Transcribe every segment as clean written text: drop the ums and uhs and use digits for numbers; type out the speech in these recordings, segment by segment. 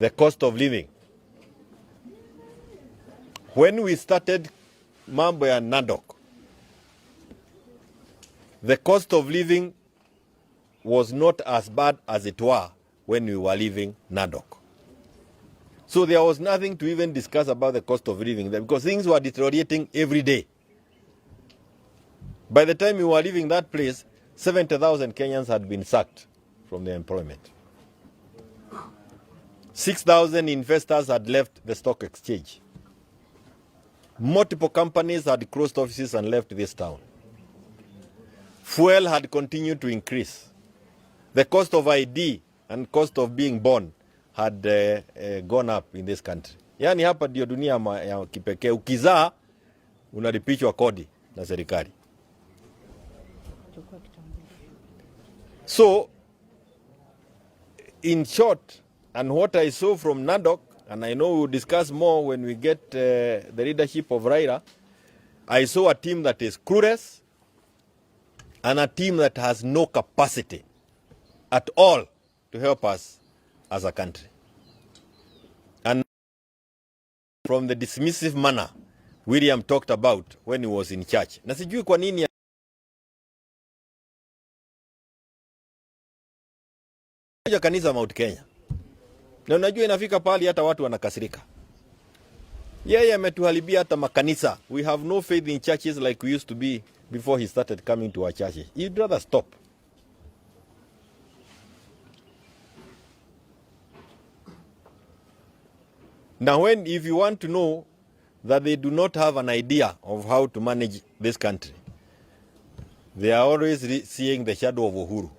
the cost of living. When we started mambo ya NADOC, the cost of living was not as bad as it were when we were leaving NADOC. So there was nothing to even discuss about the cost of living there because things were deteriorating every day. By the time we were leaving that place, 70,000 Kenyans had been sacked from their employment. 6,000 investors had left the stock exchange. Multiple companies had closed offices and left this town. Fuel had continued to increase. The cost of ID and cost of being born had gone up in this country. Yani hapa ndio dunia ya kipekee. Ukizaa unalipishwa kodi na serikali. So, in short, and what I saw from NADOC, and I know we'll discuss more when we get the leadership of Raila, I saw a team that is clueless and a team that has no capacity at all to help us as a country. And from the dismissive manner William talked about when he was in church. Na sijui kwa nini ya kanisa Mount Kenya. Na unajua inafika pali hata watu wanakasirika. Yeye ametuharibia hata makanisa. We have no faith in churches like we used to be before he started coming to our churches. He'd rather stop. Now if you want to know that they do not have an idea of how to manage this country, they are always seeing the shadow of Uhuru.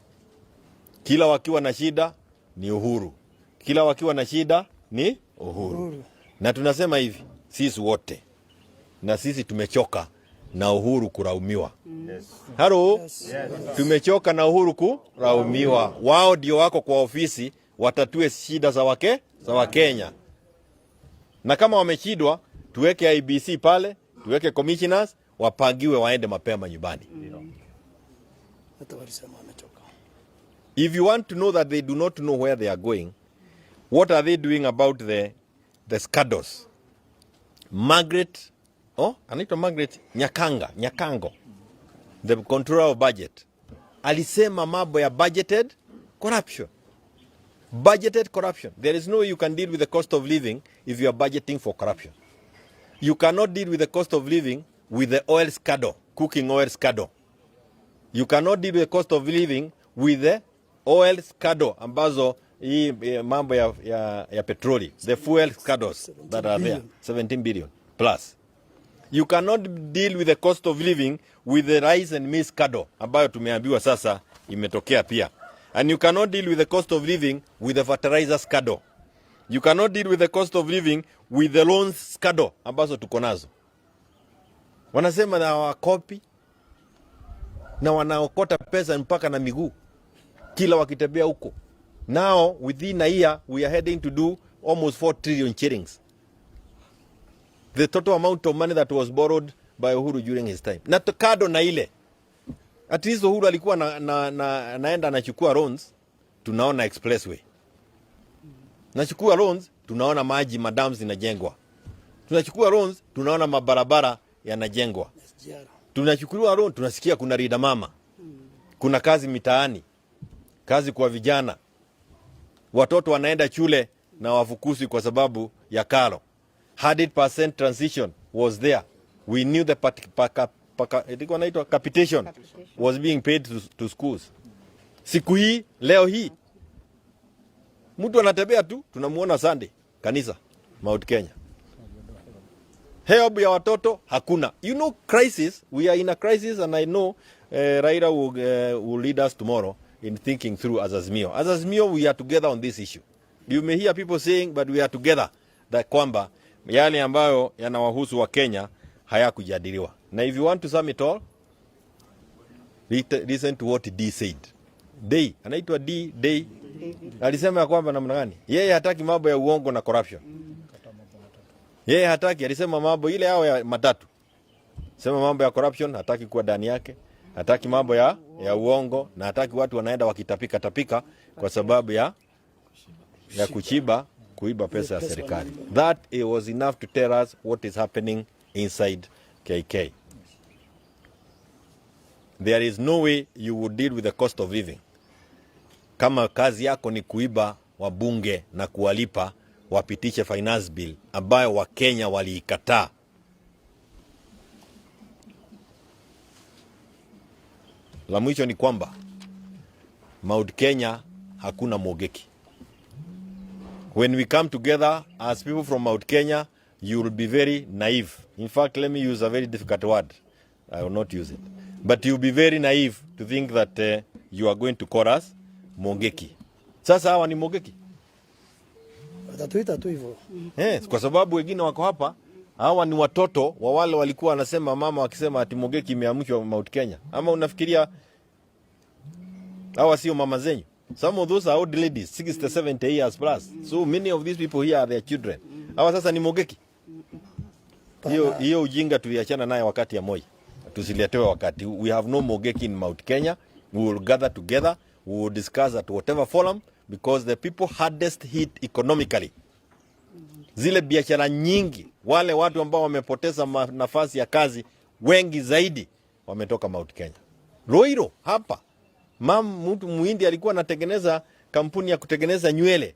Kila wakiwa na shida ni Uhuru. Kila wakiwa na shida ni Uhuru. Na tunasema hivi, sisi wote. Na sisi tumechoka na Uhuru kuraumiwa. Yes. Haro? Yes. Tumechoka na Uhuru kuraumiwa. Wao ndio wako kwa ofisi watatue shida za Wakenya. Na kama wameshindwa, tuweke IBC pale, tuweke commissioners, wapangiwe waende mapema nyumbani. If you want to know that they do not know where they are going, what are they doing about the scandals? Margaret, anaitwa Margaret Nyakango, the controller of budget, alisema mambo ya budgeted corruption. Budgeted corruption. There is no way you can deal with the cost of living if you are budgeting for corruption. You cannot deal with the cost of living with the oil scandal, cooking oil scandal. You cannot deal with the cost of living with the oil scandal ambazo hii mambo ya petroli, the fuel scandals that are there, 17 billion plus. You cannot deal with the cost of living with the rice and maize scandal ambayo tumeambiwa sasa imetokea pia. And you cannot deal with the cost of living with the fertilizer scandal. You cannot deal with the cost of living with the loans scandal ambazo tuko nazo. Wanasema na wakopi na wanaokota pesa mpaka na miguu kila wakitembea huko. Now within a year we are heading to do almost 4 trillion shillings. The total amount of money that was borrowed by Uhuru during his time. Na kado na ile. At least Uhuru alikuwa naenda anachukua loans, tunaona expressway. Nachukua loans, tunaona maji madams zinajengwa. Tunachukua loans, tunaona mabarabara yanajengwa. Tunachukua loans, tunasikia kuna rida mama. Kuna kazi mitaani. Kazi kwa vijana. Watoto wanaenda shule na wafukusi kwa sababu ya karo. 100% transition was there. We knew the capitation was being paid to schools. Siku hii, leo hii, mtu anatembea tu, tunamuona Sunday, kanisa, Mount Kenya. Help ya watoto, hakuna. You know, crisis, we are in a crisis and I know Raila will lead us tomorrow in thinking through as Azimio. As Azimio, we are together on this issue. You may hear people saying, but we are together, that kwamba yale ambayo yanawahusu wa Kenya hayakujadiliwa. Now if you want to sum it all, listen to what D said. Day, anaitwa D, alisema ya kwamba namna gani? Yeye hataki mambo ya uongo na corruption. Yeye hataki, alisema mambo ile hao ya matatu. Sema mambo ya corruption, hataki kuwa ndani yake. Hataki mambo ya uongo na hataki watu wanaenda wakitapika kwa sababu ya kuchiba kuiba pesa ya serikali. That it was enough to tell us what is happening inside KK. There is no way you would deal with the cost of living kama kazi yako ni kuiba wabunge na kuwalipa wapitishe finance bill ambayo Wakenya waliikataa. La mwisho ni kwamba Mount Kenya hakuna Mogeki. When we come together as people from Mount Kenya, you will be very naive. In fact, let me use a very difficult word. I will not use it. But you will be very naive to think that you are going to call us Mogeki. Sasa hawa ni Mogeki? Watatuita tu hivyo. Kwa sababu wengine wako hapa, hawa ni watoto wa wale walikuwa wanasema mama wakisema ati Mogeki imeamshwa Mount Kenya. Ama unafikiria hawa sio mama zenyu? Some of those are old ladies, 60, 70 years plus. So many of these people here are their children. Hawa sasa ni Mogeki. Hiyo ujinga tuliachana naye wakati ya Moi. Tusiletewe wakati. We have no Mogeki in Mount Kenya. We will gather together. We will discuss at whatever forum because the people hardest hit economically. Zile biashara nyingi, wale watu ambao wamepoteza nafasi ya kazi wengi zaidi wametoka Mount Kenya. Roiro hapa. Mtu Muhindi alikuwa anatengeneza kampuni ya kutengeneza nywele.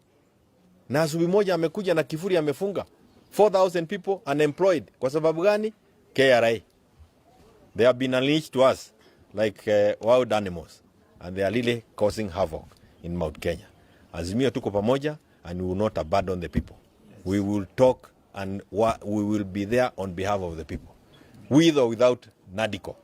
Na asubuhi moja amekuja na kifuri amefunga. 4,000 people unemployed. Kwa sababu gani? KRA. They have been unleashed to us like wild animals. And they are really causing havoc in Mount Kenya. Azimio tuko pamoja and we will not abandon the people. We will talk and we will be there on behalf of the people. With or without Nadiko.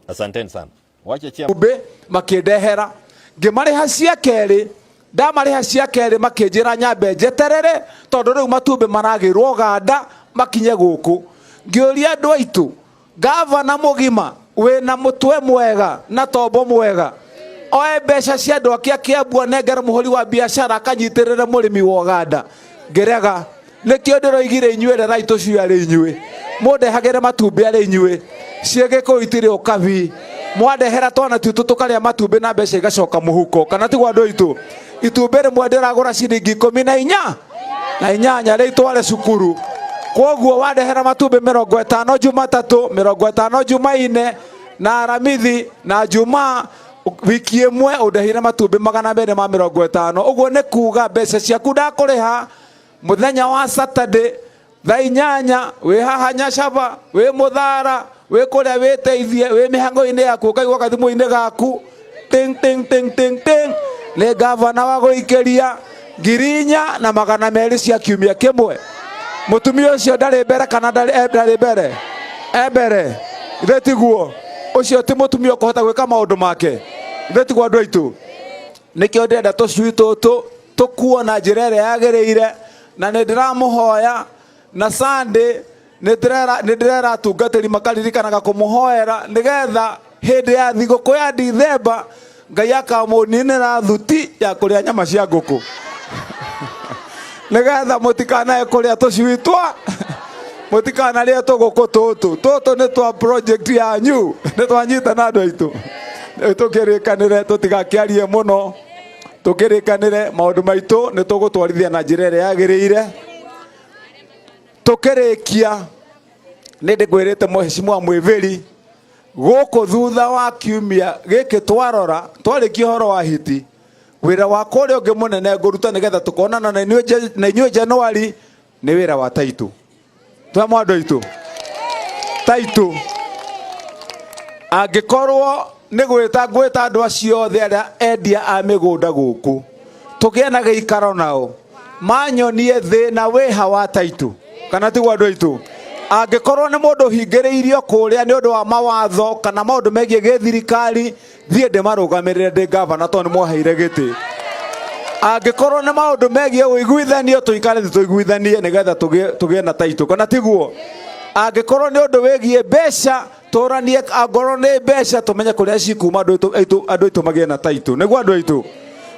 Asanteni sana. Wacha chia ube makindehera ngimariha cia keri ndamariha cia keri makinjira nyambe njeterere tondu riu matumbe maragirwo ganda makinye guku ngiuria andu aitu gavana mugima wina mutwe mwega na tombo mwega oe mbeca cia andu akia Kiambu nengere muhuri wa biashara akanyitirire murimi wa ganda ngirega nikio ndiroigire inyuire raitu cio ari inyue mundehagire matumbe ari inyue ciege kuitire ukabi mwandehera twana tutu tukaria matumbe na mbeca igacoka muhuko kana tigwa andu aitu itumbe rimwe ndiragura ciringi 14 na inyanya ri tware cukuru koguo wandehera matumbe 50 Jumatatu 50 Jumaine na Aramithi na Juma wiki imwe udehire matumbe 250 uguo ni kuga mbeca ciaku ndakuriha muthenya wa Saturday thaa 8 wi haha Nyacaba wi Muthara we kuria witeithie we mihango-ini yaku kaigwa kathimu-ini gaku ting ting ting ting ting le gavana wa guikeria 4,000 na 200 cia kiumia kimwe mutumia ucio ndari mbere kana ndari mbere ebere ithetiguo ucio ti mutumia ukuhota gwika maundu make ithetiguo andu aitu nikio ndenda tucui tutu tukuona njira iria yagiriire na nindiramuhoya na Sunday ndirera atungatiri makaririkanaga kumuhoera nigetha hindi ya thiguku ya Dithemba Ngai akamuninira thuti ya kuria nyama cia nguku nigetha mutikanae kuria tucui twa mutikanarie tuguku tutu ni twa project yanyu ni twanyita na andu aitu tukirikanire tutigakiarie muno tukirikanire maundu maitu ni tugutwarithia na njira iria yagiriire tukirikia nindigwirite muheshimiwa Mwiviri guku thutha wa kiumia giki twarora twarikia horo wa hiti wira wa kuri ungi munene nguruta nigetha tukonana na inyuĩ Januari ni wira wa Taitu twa mwandu aitu Taitu angikorwo ni gwita andu acio othe aria endia a migunda guku tugie na giikaro nao manyonie thina wiha wa Taitu kana tigwa andu aitu angikorwo ni mundu hingiriirio kuria ni undu wa mawatho kana maundu megie githirikari thie ndimarugamirire ndi gavana tondu mwaheire giti angikorwo ni maundu megie uiguithanio tuikare tuiguithanie nigetha tugie na Taitu kana tiguo angikorwo ni undu wegie mbeca turanie angorwo ni mbeca tumenye kuria cikuma andu aitu magie na Taitu niguo andu aitu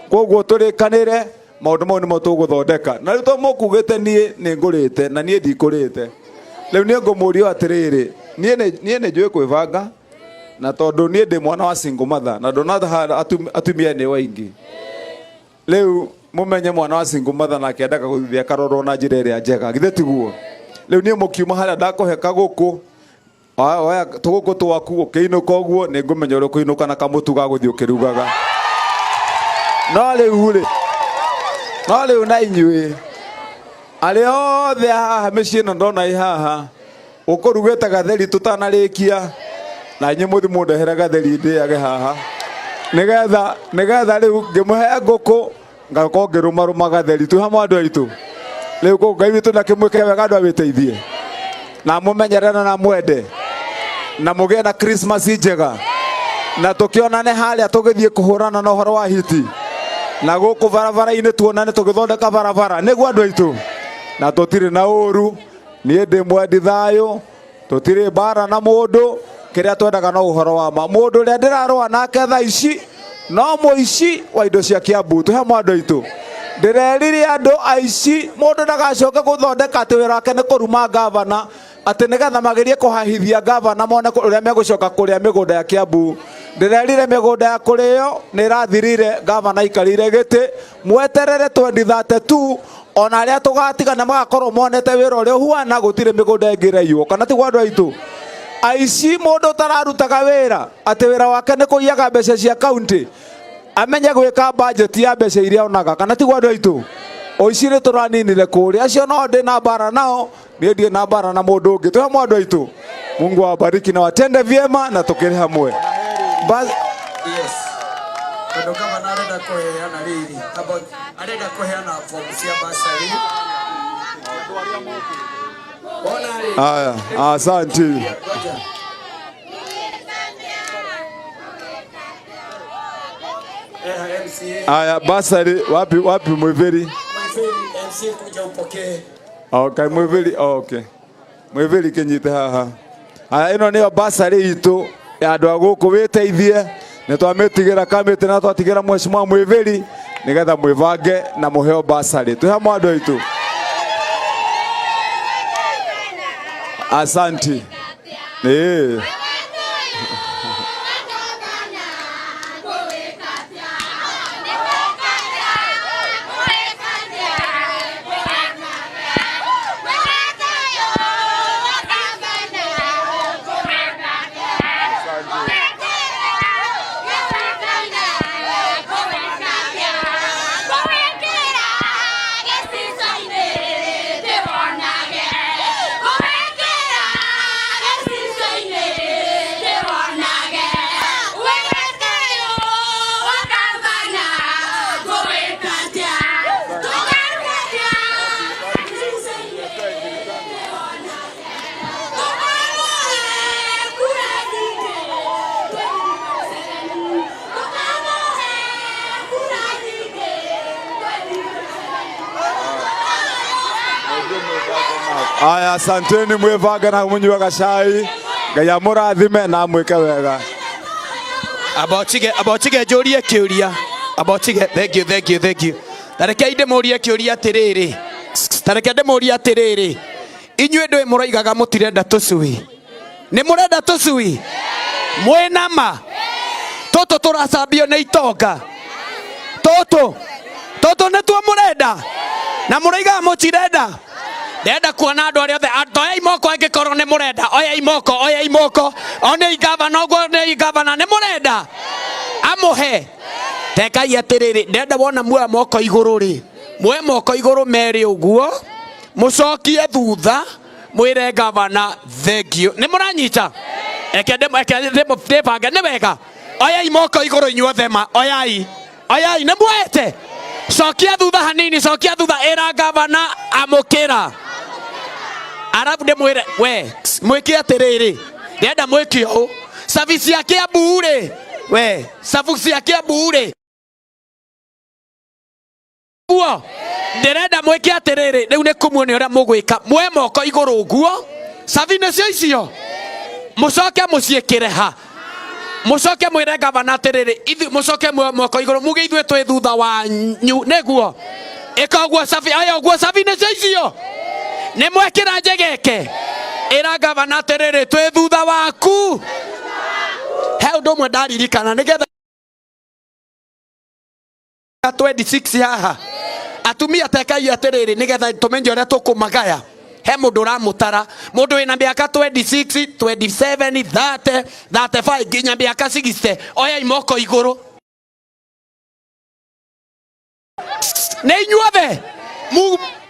koguo turikanire maundu mau nimo tuguthondeka na riu to mukugite ni ngurite na nie ndikurite riu nie ngumurio atiriri nie ni njui kwivanga na tondu nie ndi mwana wa single mother na ndona atumia ni waingi riu mumenye mwana wa single mother na akiendaga guthithia karoro na njira iria njega githe tiguo riu nie mukiuma haria ndakoheka guku oya tuguku twaku ukiinuka uguo ni ngumenya uri kuinuka na kamutu ga guthii ukirugaga no riu na inyui ari othe haha micii ino ndona ihaha ukurugite gatheri tutanarikia na inye muthi mundehere gatheri ndiage haha nigetha riu ngimuhe nguku ngako ngiruma gatheri tu hamwe andu aitu riu ko Ngai witu na kimwike wega andu awiteithie na mumenyerana na mwende na mugie na Christmas njega na tukionane haria tugithie kuhurana na uhoro wa hiti na guku barabara-ini tuonane tugithondeka barabara niguo andu aitu na tutire na uru nie ndi mwendi thayo tutire bara na mundu kiria twendaga no uhoro wa ma mundu ria ndirarua nake tha ici no muici wa indo cia Kiambu tu hamwe andu aitu ndirerire andu aici mundu ndagacoke guthondeka ati wira wake ni kuruma gavana ati nigetha magerie kuhahithia gavana mone uria megucoka kuria migunda ya Kiambu ndirerire migunda ya kurio ni rathirire gavana ikarire giti mweterere 2032 ona aria tugatigana magakorwo monete wira uria huana gutire migunda ingiraiywo kana tigwa andu aitu aici mundu tararutaga wira ati wira wake ni kuiyaga mbeca cia county amenye gwika budget ya mbeca iria onaga kana tigwa andu aitu oici ni turaninire kuria acio no ndi na bara nao ni ndie na bara na mundu ungi tu hamwe andu aitu Mungu awabariki na watende vyema na tukiri hamwe yes ndo kama narenda kuheana riri about arenda kuheana form cia basari haya asante haya basari wapi mwiveri MC kuja upokee okay mwiveri okay mwiveri kinyite haha haya ino niyo basari itu ya andu aguku witeithie ni twamitigira kamiti na twatigira mheshimiwa mwiveri nigetha mwivange na muheo basari tu hamwe andu aitu asante aya asanteni mwivanga na munyuaga cai Ngai amurathime na mwike wega abotige njurie kiuria abotige thank you tareke inde murie kiuria atiriri tareke inde murie atiriri inyue ndwe muraigaga mutirenda tucui ni murenda tucui mwinama toto turacambio ni itonga toto ni tuo murenda na muraigaga mutirenda ndenda kuona andu aria othe oya imoko angikorwo ni murenda oya imoko one gavana oguo ni gavana ni murenda amuhe tekai atiriri ndenda wona muoya moko iguru ri muoya moko iguru meri uguo mucokie thutha mwire gavana thank you ni muranyita eke ndebanga ni wega oya imoko iguru inyuothe ma oyai ni mwete cokia thutha hanini cokia thutha era gavana amukira arabu de mwire we mwiki atiriri ndenda mwiki o service ya Kiambu ri we service ya Kiambu ri guo ndirenda mwiki atiriri riu ni kumuone uria mugwika mwe moko iguru guo savine cio icio mucoke muciikire ha mucoke mwire gavana atiriri ithu mucoke moko iguru muge ithwe twi thutha wanyu niguo ikaguo savi ayo guo savine cio icio ni mwekira njegeke ira gavana atiriri twi thutha waku he undu mwe ndaririkana nigetha 26 haha atumia tekai atiriri nigetha tumenye uria tukumagaya he mundu uramutara mundu wina miaka 26 27 30 35 nginya miaka 60 oya imoko iguru ne inyuothe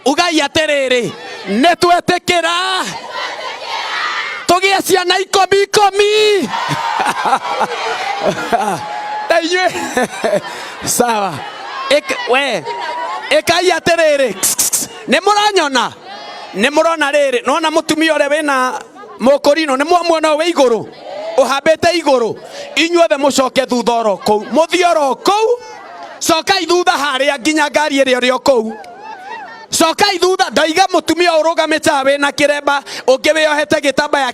ugai atiriri nitwetikira tugie ciana 10 na inyue sawa we ekai atiriri ne muranyona ne murona riri nona mutumia ore wina mokorino ne muona we iguru uhabete iguru inyuothe mucoke thutha oro kou muthioro kou coka ithutha haria nginya ngari iri ori kou coka ithutha ndaiga mutumia urugamite we na kiremba ungi wiohete gitambaya